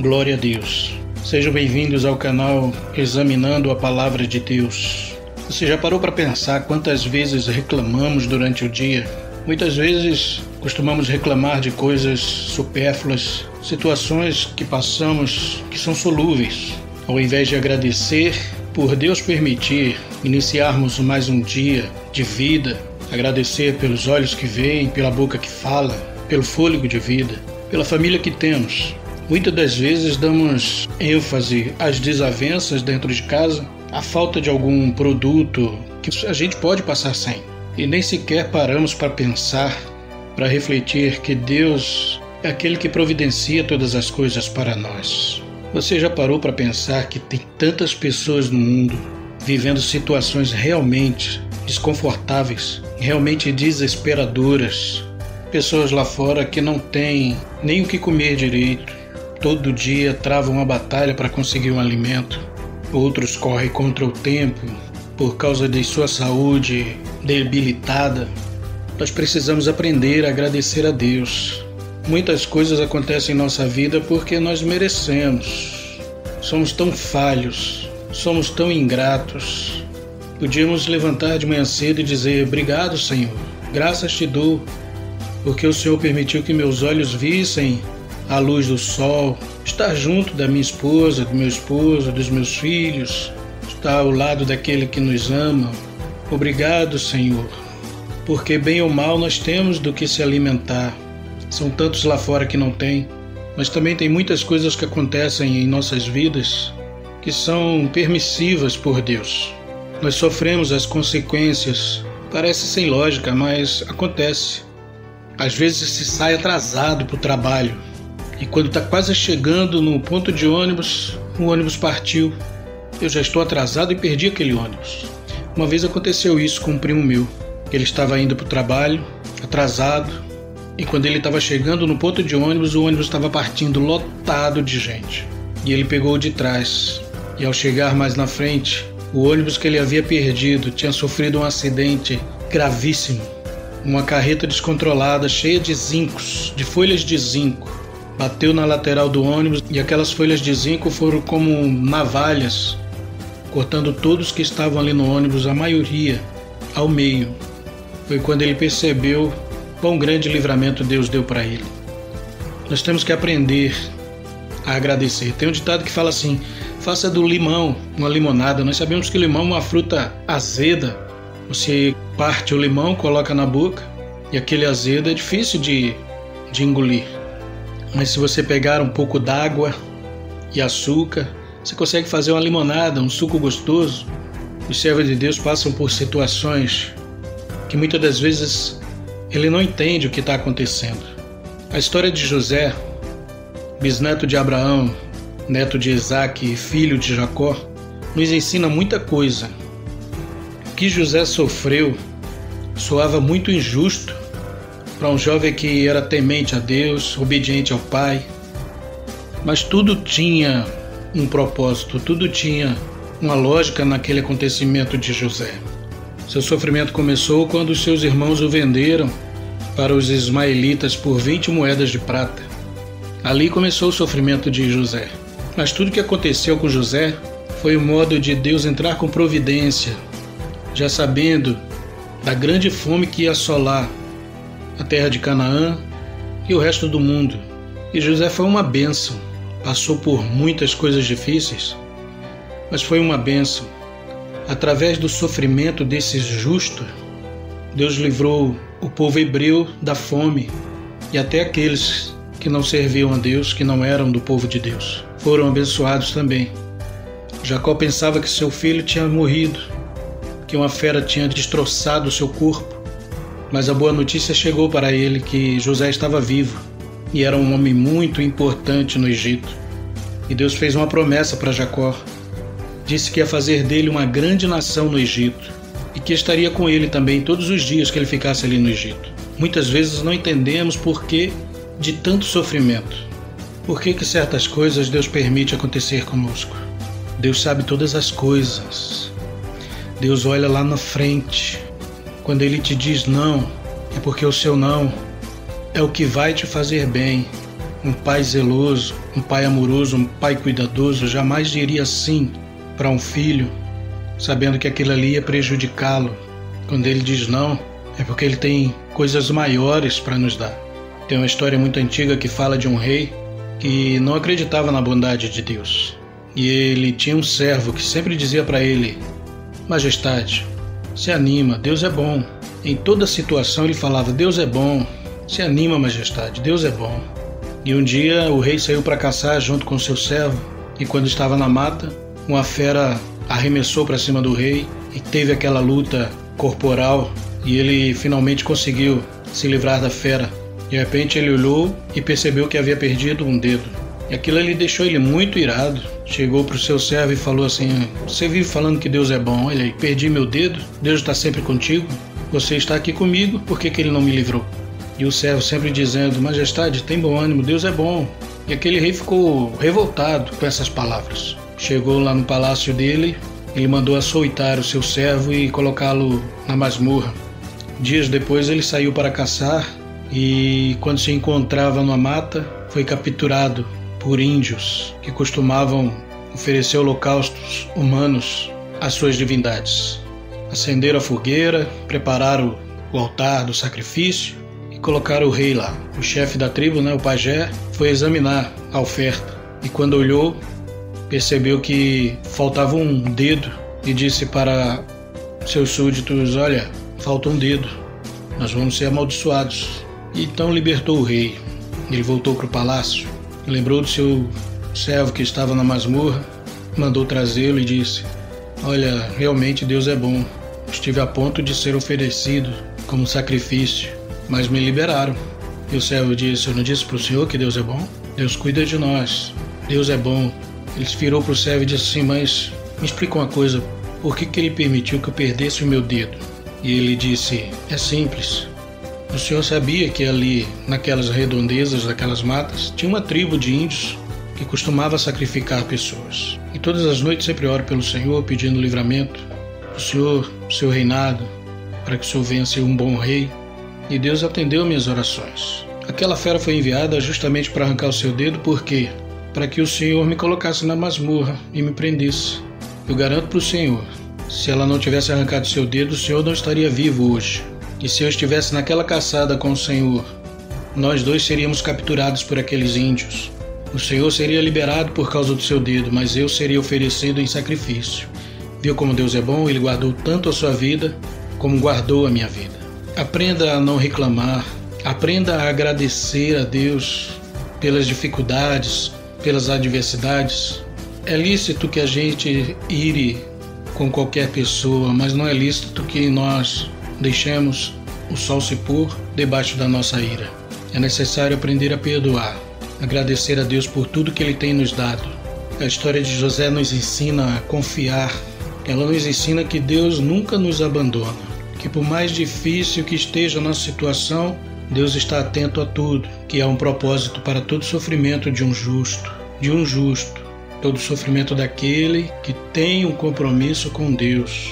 Glória a Deus. Sejam bem-vindos ao canal Examinando a Palavra de Deus. Você já parou para pensar quantas vezes reclamamos durante o dia? Muitas vezes costumamos reclamar de coisas supérfluas, situações que passamos que são solúveis. Ao invés de agradecer por Deus permitir iniciarmos mais um dia de vida, agradecer pelos olhos que veem, pela boca que fala, pelo fôlego de vida, pela família que temos. Muitas das vezes damos ênfase às desavenças dentro de casa, à falta de algum produto que a gente pode passar sem. E nem sequer paramos para pensar, para refletir que Deus é aquele que providencia todas as coisas para nós. Você já parou para pensar que tem tantas pessoas no mundo vivendo situações realmente desconfortáveis, realmente desesperadoras? Pessoas lá fora que não têm nem o que comer direito. Todo dia travam uma batalha para conseguir um alimento. Outros correm contra o tempo por causa de sua saúde debilitada. Nós precisamos aprender a agradecer a Deus. Muitas coisas acontecem em nossa vida porque nós merecemos. Somos tão falhos, somos tão ingratos. Podíamos levantar de manhã cedo e dizer: obrigado, Senhor, graças te dou, porque o Senhor permitiu que meus olhos vissem a luz do sol, estar junto da minha esposa, do meu esposo, dos meus filhos, estar ao lado daquele que nos ama. Obrigado, Senhor, porque bem ou mal nós temos do que se alimentar. São tantos lá fora que não tem, mas também tem muitas coisas que acontecem em nossas vidas que são permissivas por Deus. Nós sofremos as consequências. Parece sem lógica, mas acontece. Às vezes se sai atrasado para o trabalho. E quando está quase chegando no ponto de ônibus, o ônibus partiu. Eu já estou atrasado e perdi aquele ônibus. Uma vez aconteceu isso com um primo meu. Ele estava indo para o trabalho, atrasado, e quando ele estava chegando no ponto de ônibus, o ônibus estava partindo lotado de gente. E ele pegou o de trás. E ao chegar mais na frente, o ônibus que ele havia perdido tinha sofrido um acidente gravíssimo. Uma carreta descontrolada, cheia de zincos, de folhas de zinco, bateu na lateral do ônibus e aquelas folhas de zinco foram como navalhas, cortando todos que estavam ali no ônibus, a maioria, ao meio. Foi quando ele percebeu quão grande livramento Deus deu para ele. Nós temos que aprender a agradecer. Tem um ditado que fala assim: faça do limão uma limonada. Nós sabemos que o limão é uma fruta azeda. Você parte o limão, coloca na boca e aquele azedo é difícil de engolir. Mas se você pegar um pouco d'água e açúcar, você consegue fazer uma limonada, um suco gostoso. Os servos de Deus passam por situações que muitas das vezes ele não entende o que está acontecendo. A história de José, bisneto de Abraão, neto de Isaac e filho de Jacó, nos ensina muita coisa. O que José sofreu soava muito injusto para um jovem que era temente a Deus, obediente ao pai. Mas tudo tinha um propósito, tudo tinha uma lógica naquele acontecimento de José. Seu sofrimento começou quando os seus irmãos o venderam para os ismaelitas por 20 moedas de prata. Ali começou o sofrimento de José. Mas tudo que aconteceu com José foi o modo de Deus entrar com providência, já sabendo da grande fome que ia assolar a terra de Canaã e o resto do mundo. E José foi uma bênção. Passou por muitas coisas difíceis, mas foi uma bênção. Através do sofrimento desse justo, Deus livrou o povo hebreu da fome, e até aqueles que não serviam a Deus, que não eram do povo de Deus, foram abençoados também. Jacó pensava que seu filho tinha morrido, que uma fera tinha destroçado o seu corpo, mas a boa notícia chegou para ele que José estava vivo e era um homem muito importante no Egito. E Deus fez uma promessa para Jacó. Disse que ia fazer dele uma grande nação no Egito e que estaria com ele também todos os dias que ele ficasse ali no Egito. Muitas vezes não entendemos por que de tanto sofrimento. Por que certas coisas Deus permite acontecer conosco? Deus sabe todas as coisas. Deus olha lá na frente. Quando Ele te diz não, é porque o seu não é o que vai te fazer bem. um pai zeloso, um pai amoroso, um pai cuidadoso, jamais diria sim para um filho, sabendo que aquilo ali ia prejudicá-lo. Quando ele diz não, é porque ele tem coisas maiores para nos dar. Tem uma história muito antiga que fala de um rei que não acreditava na bondade de Deus. E ele tinha um servo que sempre dizia para ele: Majestade, se anima, Deus é bom. Em toda situação ele falava: Deus é bom, se anima, Majestade, Deus é bom. E um dia o rei saiu para caçar junto com seu servo, e quando estava na mata, uma fera arremessou para cima do rei e teve aquela luta corporal, e ele finalmente conseguiu se livrar da fera. De repente ele olhou e percebeu que havia perdido um dedo. E aquilo ali deixou ele muito irado. Chegou para o seu servo e falou assim: você vive falando que Deus é bom, olha aí, perdi meu dedo, Deus está sempre contigo, você está aqui comigo, por que ele não me livrou? E o servo sempre dizendo: Majestade, tem bom ânimo, Deus é bom. E aquele rei ficou revoltado com essas palavras. Chegou lá no palácio dele, ele mandou açoitar o seu servo e colocá-lo na masmorra. Dias depois ele saiu para caçar e, quando se encontrava numa mata, foi capturado por índios que costumavam oferecer holocaustos humanos às suas divindades. Acenderam a fogueira, prepararam o altar do sacrifício e colocaram o rei lá. O chefe da tribo, o pajé, foi examinar a oferta e, quando olhou, percebeu que faltava um dedo e disse para seus súditos: olha, falta um dedo, nós vamos ser amaldiçoados. E então libertou o rei. Ele voltou para o palácio, lembrou do seu servo que estava na masmorra, mandou trazê-lo e disse: olha, realmente Deus é bom, estive a ponto de ser oferecido como sacrifício, mas me liberaram. E o servo disse: eu não disse para o senhor que Deus é bom? Deus cuida de nós, Deus é bom. Ele se virou para o servo e disse assim: mas me explica uma coisa, por que ele permitiu que eu perdesse o meu dedo? E ele disse: é simples. O senhor sabia que ali, naquelas redondezas daquelas matas, tinha uma tribo de índios que costumava sacrificar pessoas. E todas as noites sempre oro pelo Senhor, pedindo livramento, o Senhor, o seu reinado, para que o Senhor venha ser um bom rei. E Deus atendeu minhas orações. Aquela fera foi enviada justamente para arrancar o seu dedo, por quê? Para que o Senhor me colocasse na masmorra e me prendesse. Eu garanto para o Senhor, se ela não tivesse arrancado seu dedo, o Senhor não estaria vivo hoje. E se eu estivesse naquela caçada com o Senhor, nós dois seríamos capturados por aqueles índios. O Senhor seria liberado por causa do seu dedo, mas eu seria oferecido em sacrifício. Viu como Deus é bom? Ele guardou tanto a sua vida, como guardou a minha vida. Aprenda a não reclamar, aprenda a agradecer a Deus pelas dificuldades, pelas adversidades. É lícito que a gente ire com qualquer pessoa, mas não é lícito que nós deixemos o sol se pôr debaixo da nossa ira. É necessário aprender a perdoar, agradecer a Deus por tudo que Ele tem nos dado. A história de José nos ensina a confiar. Ela nos ensina que Deus nunca nos abandona, que por mais difícil que esteja a nossa situação, Deus está atento a tudo, que há um propósito para todo sofrimento de um justo, todo sofrimento daquele que tem um compromisso com Deus,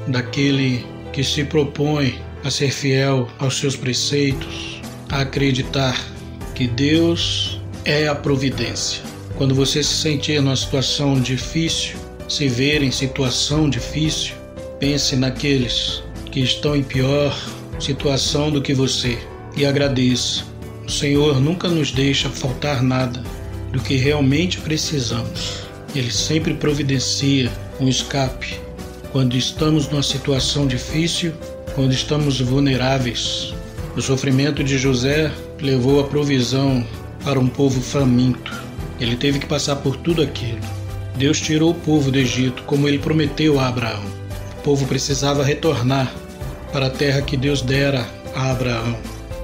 daquele que se propõe a ser fiel aos seus preceitos, a acreditar que Deus é a providência. Quando você se sentir numa situação difícil, se ver em situação difícil, pense naqueles que estão em pior situação do que você e agradeça. O Senhor nunca nos deixa faltar nada do que realmente precisamos. Ele sempre providencia um escape quando estamos numa situação difícil, quando estamos vulneráveis. O sofrimento de José levou a provisão para um povo faminto. Ele teve que passar por tudo aquilo. Deus tirou o povo do Egito, como ele prometeu a Abraão. O povo precisava retornar para a terra que Deus dera a Abraão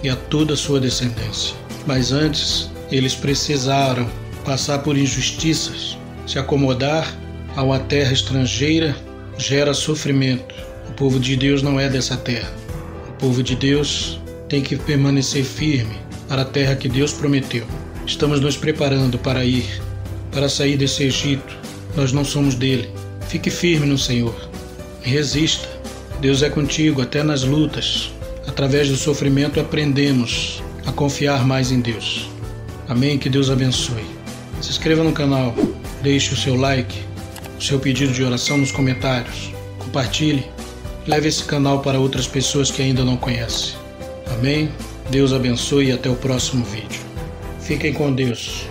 e a toda a sua descendência. Mas antes, eles precisaram passar por injustiças. Se acomodar a uma terra estrangeira gera sofrimento. O povo de Deus não é dessa terra. O povo de Deus tem que permanecer firme para a terra que Deus prometeu. Estamos nos preparando para sair desse Egito. Nós não somos dele. Fique firme no Senhor. Resista. Deus é contigo até nas lutas. Através do sofrimento aprendemos a confiar mais em Deus. Amém? Que Deus abençoe. Se inscreva no canal, deixe o seu like, o seu pedido de oração nos comentários. Compartilhe e leve esse canal para outras pessoas que ainda não conhecem. Amém? Deus abençoe e até o próximo vídeo. Fiquem com Deus.